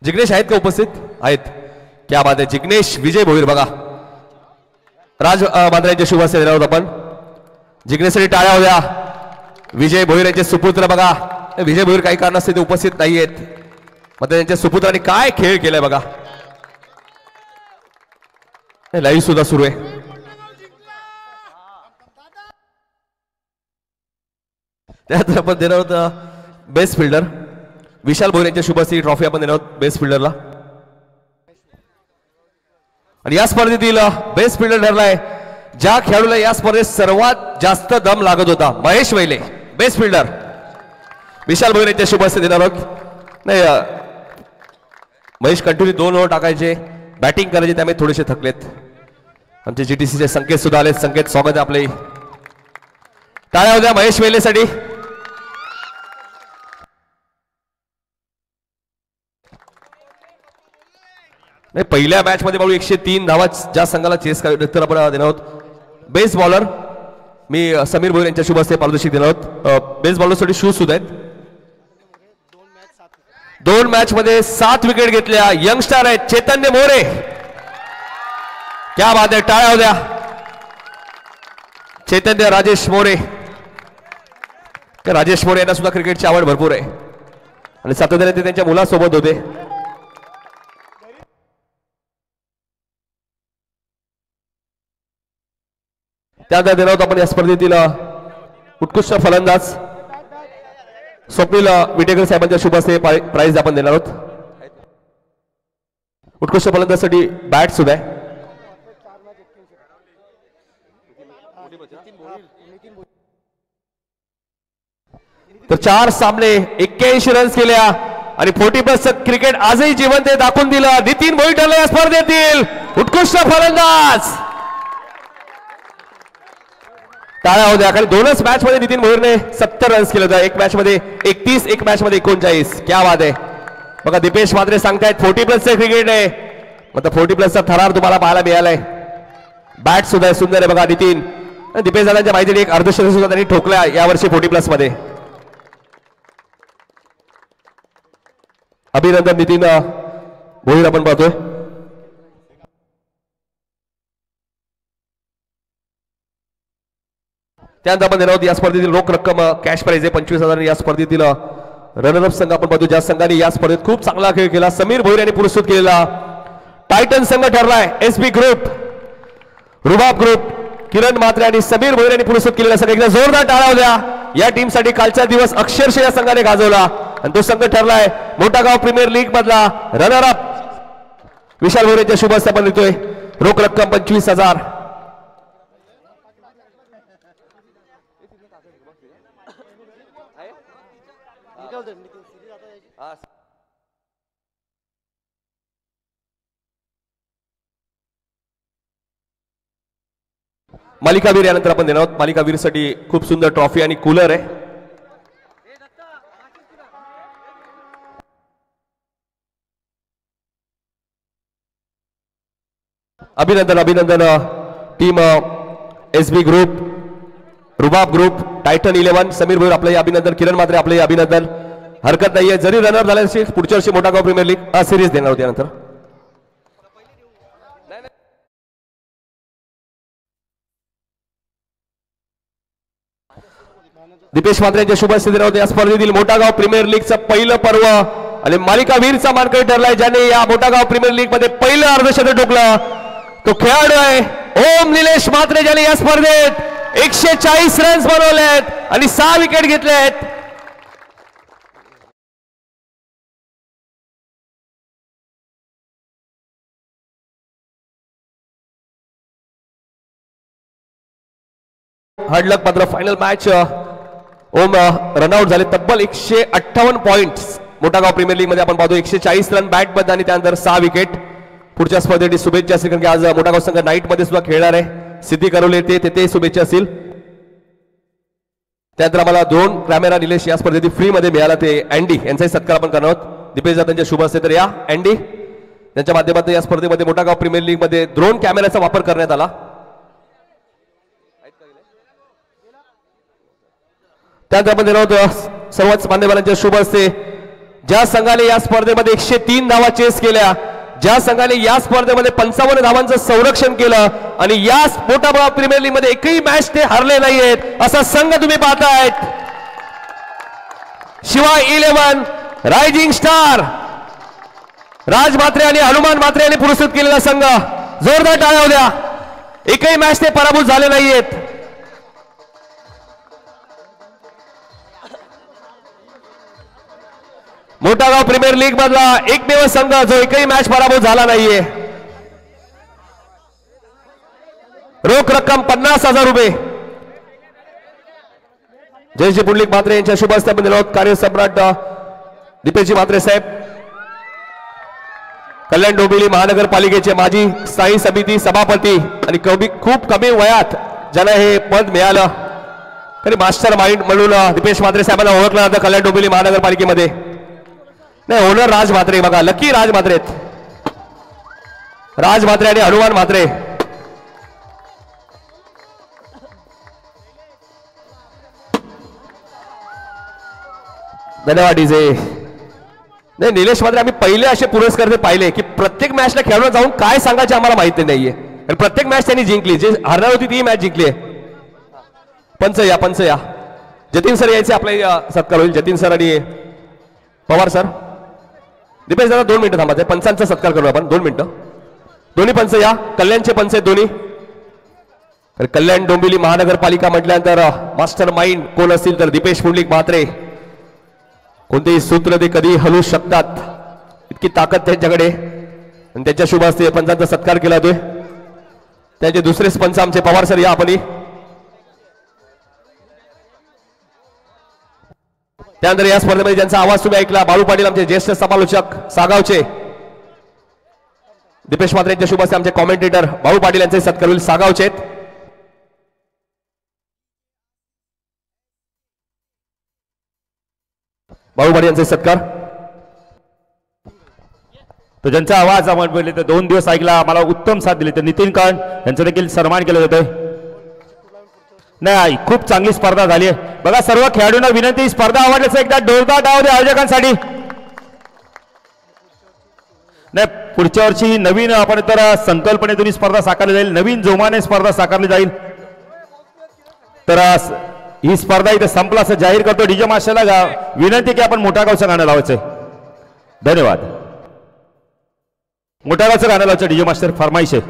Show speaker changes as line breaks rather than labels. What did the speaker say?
जिग्नेश आहेत का उपस्थित? आहेत. क्या बात आहे. जिग्नेश विजय भोईर बघा. राज मांद्रे यांचे शुभ हस्ते देणार आहोत आपण. जिग्नेशसाठी टाळ्या होत्या. विजय भोईर यांचे सुपुत्र बघा. विजय भोईर काही कारणास्तव ते उपस्थित नाहीयेत. मात्र त्यांच्या सुपुत्रांनी काय खेळ केलाय बघा. लाईव्ह सुद्धा सुरू आहे. त्यानंतर आपण देणार आहोत बेस्ट फिल्डर विशाल भोईर यांच्या शुभ हस्ते ट्रॉफी आपण देणार आहोत बेस्ट फिल्डरला. आणि या स्पर्धेतील बेस्ट फिल्डर ठरलाय ज्या खेळाडूला या स्पर्धेत सर्वात जास्त दम लागत होता. महेश वैले बेस्ट फिल्डर विशाल भोईर यांच्या शुभ हस्ते देणार आहोत. नाही महेश कंटिन्यू 2 ओव्हर टाकायचे बॅटिंग करायचे त्यामुळे थोडेसे थकलेत. आमचे जीटीसीचे संकेत सुद्धा आले. संकेत स्वागत आहे आपले. टाळ्या होत्या महेश वैलेसाठी. नाही पहिल्या मॅच मध्ये बाळू 103 धावा ज्या संघाला चेस तर आपण देणार आहोत. बेस्ट बॉलर मी समीर भोईर यांच्या शुभ हस्ते पारितोषिक देणार आहोत. बेस्ट बॉलरसाठी शूज सुद्धा आहेत. 2 मॅच मध्ये 7 विकेट घेतल्या. यंगस्टार आहेत चैतन्य मोरे. क्या बात आहे. टाळ्या होत्या. चैतन्य राजेश मोरे. राजेश मोरे यांना सुद्धा क्रिकेटची आवड भरपूर आहे आणि सातत्याने ते त्यांच्या मुलासोबत होते. त्यानंतर देणार आहोत आपण या स्पर्धेतील उत्कृष्ट फलंदाज स्वप्नील विटेकर साहेबांच्या शुभ हस्ते प्राइज आपण देणार आहोत. उत्कृष्ट फलंदाजासाठी बॅट सुद्धा आहे. तर 4 सामने 81 रन्स केल्या आणि 40+ क्रिकेट आजही जिवंत दाखवून दिलं. नितीन भोईर ठरला या स्पर्धेतील उत्कृष्ट फलंदाज. टाळ्या होत्या. खाली 2च मॅच मध्ये नितीन भोईरने 70 रन्स केले होते. एक मॅच मध्ये 31 एक मॅच मध्ये 39. क्या बात आहे. बघा दीपेश मात्रे सांगतायत 40+ क्रिकेट आहे. मतलब 40+ थरार तुम्हाला पाहायला मिळालाय. बॅट सुद्धा सुंदर आहे बघा. नितीन दीपेश दादांच्या माहितीने एक अर्धशतक सुद्धा त्यांनी ठोकल्या यावर्षी 40+ मध्ये. अभिनंदन नितीन भोईर आपण पाहतोय. त्यानंतर आपण देणार आहोत या स्पर्धेतील रोख रक्कम कॅश प्राइज आहे 25,000. या स्पर्धेतील रनरअप संघ आपण पाहतो ज्या संघाने या स्पर्धेत खूप चांगला खेळ केला. समीर भोईर यांनी पुरस्कृत केलेला टायटन संघ ठरलाय एसबी ग्रुप, रुबाब ग्रुप. किरण म्हात्रे आणि समीर भोईर यांनी पुरस्कृत केलेला संघ. एकदा जोरदार टाळ्या होत्या या टीमसाठी. कालचा दिवस अक्षरशः या संघाने गाजवला आणि तो संघ ठरलाय मोठागाव प्रीमियर लीग मधला रनरअप. विशाल भोईर यांच्या शुभ हस्ते आपण देतोय रोख रक्कम 25,000. मालिकावीर यानंतर आपण देणार आहोत. मालिकावीर साठी खूप सुंदर ट्रॉफी आणि कूलर आहे. अभिनंदन अभिनंदन टीम एसबी ग्रुप, रुबाब ग्रुप, टायटन 11. समीर भोईर आपले अभिनंदन. किरण म्हात्रे आपले अभिनंदन. हरकत नाहीये. जरी रनर झाले असेल पुढच्या वर्षी मोठागाव प्रीमियर लीग सिरीज देणार होती. यानंतर दीपेश म्हात्रे यांच्या शुभ हस्ते देणार होते. या स्पर्धेतील मोठागाव प्रीमियर लीगचं पहिलं पर्व आणि मालिकावीरचा मानकरी ठरलाय ज्याने या मोठागाव प्रीमियर लीग मध्ये पहिलं अर्धशतक ठोकलं. तो खेळाडू आहे ओम निलेश म्हात्रे ज्याने या स्पर्धेत 140 रन्स बनवलेत आणि 6 विकेट घेतलेत. हार्डलक मात्र फायनल मॅच ओम रनआउट झाले. तब्बल 158 पॉइंट्स मोठागाव प्रीमियर लीग मध्ये आपण पाहतो. 140 रन बॅट मध्ये आणि त्यानंतर 6 विकेट. पुढच्या स्पर्धेसाठी शुभेच्छा असतील कारण की आज मोठागाव संघ नाईट मध्ये सुद्धा खेळणार आहे. सिद्धी करवले ते शुभेच्छा असतील. त्यानंतर आम्हाला ड्रोन कॅमेरा निलेश या स्पर्धेतील फ्री मध्ये मिळाला. ते अँडी यांचाही सत्कार आपण करणार आहोत. दीपेश दादांच्या शुभ हस्ते. तर या अँडी यांच्या माध्यमातून या स्पर्धेमध्ये मोठागाव प्रीमियर लीग मध्ये ड्रोन कॅमेराचा वापर करण्यात आला. त्यानंतर आपण देणार आहोत सर्वच मान्यवरांच्या शुभ हस्ते ज्या संघाने या स्पर्धेमध्ये 103 धावा चेस केल्या, ज्या संघाने या स्पर्धेमध्ये 55 धावांचं संरक्षण केलं आणि या मोठा प्रीमियर लीग मध्ये एकही मॅच ते हरले नाहीयेत असा संघ तुम्ही पाहतायत. शिवाय 11 रायझिंग स्टार राज म्हात्रे आणि हनुमान म्हात्रे यांनी पुरस्कृत केलेला संघ. जोरदार टाळ्या होऊ द्या. एकही मॅच ते पराभूत झाले नाहीयेत. मोठागाव प्रीमियर लीग मधला एकमेव संघ जो एकही मॅच पराभूत झाला नाहीये. रोख रक्कम 50,000 रुपये जयजी पुंडलिक म्हात्रे यांच्या शुभ हस्ते आपण दिलो. कार्यसम्राट दीपेशजी म्हात्रे साहेब, कल्याण डोंबिवली महानगरपालिकेचे माजी स्थायी समिती सभापती आणि खूप कमी वयात ज्यांना हे पद मिळालं तरी मास्टर माइंड म्हणून दीपेश म्हात्रे साहेबांना ओळखलं जातं कल्याण डोंबिवली महानगरपालिकेमध्ये. नाही, ओनर राज म्हात्रे बघा, लकी राज म्हात्रे, राज म्हात्रे आणि हनुमान म्हात्रे. धन्यवाद डीजे. नाही निलेश म्हात्रे, आम्ही पहिले असे पुरस्कार पाहिले की प्रत्येक मॅचला खेळून जाऊन काय सांगायचे आम्हाला माहिती नाहीये. प्रत्येक मॅच त्यांनी जिंकली, जे हरणार होती ती मॅच जिंकली आहे. पंच या जतीन सर यायचे, आपला सत्कार होईल. जतीन सर आणि पवार सर. दीपेश दादा 2 मिनिटं थांबायचे, पंचांचा सत्कार करू आपण. 2 मिनिटं. दोन्ही पंच या, कल्याणचे पंच आहेत दोन्ही. तर कल्याण डोंबिवली महानगरपालिका म्हटल्यानंतर मास्टर माइंड कोण असतील तर दीपेश पुंडलिक म्हात्रे. कोणतेही सूत्र ते कधी हलवू शकतात, इतकी ताकद त्यांच्याकडे. आणि त्यांच्या शुभ हस्ते पंचांचा सत्कार केला जातोय. त्यांचे दुसरेच पंच आमचे पवार सर या आपण. त्यानंतर या स्पर्धेमध्ये ज्यांचा आवाज तुम्ही ऐकला, बाळू पाटील आमचे ज्येष्ठ समालोचक सागावचे. दीपेश म्हात्रे यांच्या शुभ हस्ते आमचे कॉमेंटेटर बाळू पाटील यांचे सत्कार होईल, सागावचे. बाळू पाटील यांचे सत्कार.
तो ज्यांचा आवाज आपण बोलले तर 2 दिवस ऐकला, मला उत्तम साथ दिली, तर नितीन कांड यांचा देखील सन्मान केला जातोय. नाही, खूप चांगली स्पर्धा झाली आहे बघा. सर्व खेळाडूंना विनंती, स्पर्धा आवडल्याचं एकदा जोरदार टाळ्या द्या आयोजकांसाठी. नाही, पुढच्या वर्षी नवीन आपण तर संकल्पनेतून स्पर्धा साकारली जाईल, नवीन जोमाने स्पर्धा साकारली जाईल. तर ही स्पर्धा इथे संपला असं जाहीर करतो. डीजे मास्टरला विनंती की आपण मोठा गावचं गाणं लावायचंय. धन्यवाद. मोठा गावचं गाणं लावायचं डीजे मास्टर, फरमाईश आहे.